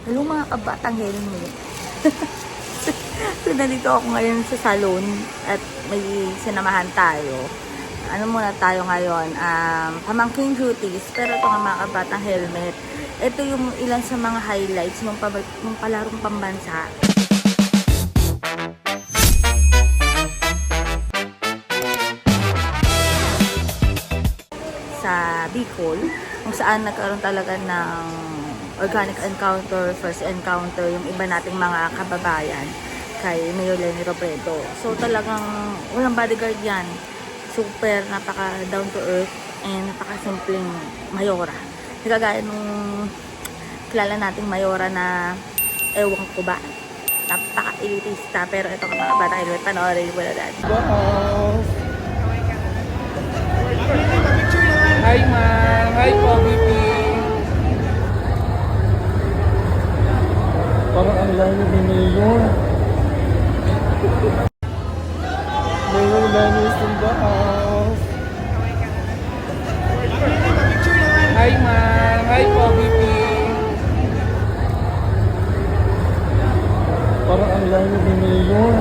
Hello mga kabatang helmet. So, nandito ako ngayon sa salon at may sinamahan tayo. Ano muna tayo ngayon? Pamangking duties. Pero ito nga mga kabatang helmet. Ito yung ilan sa mga highlights ng palarong pambansa. Sa Bicol, kung saan nagkaroon talaga ng organic encounter, first encounter, yung iba nating mga kababayan kay Mayor Leni Robredo. So talagang walang bodyguard yan. Super, napaka down to earth and napaka simpleng mayora. Kagaya nung kilala nating mayora na ewan ko ba, napaka elitista, pero ito ka mga bata, panoorin mo na dati. Hi ma'am, hi po BP. Parang ang layo ni Mayor. Mayor Leni is in the house. Hi ma'am, hi po BP. Parang ang layo ni Mayor.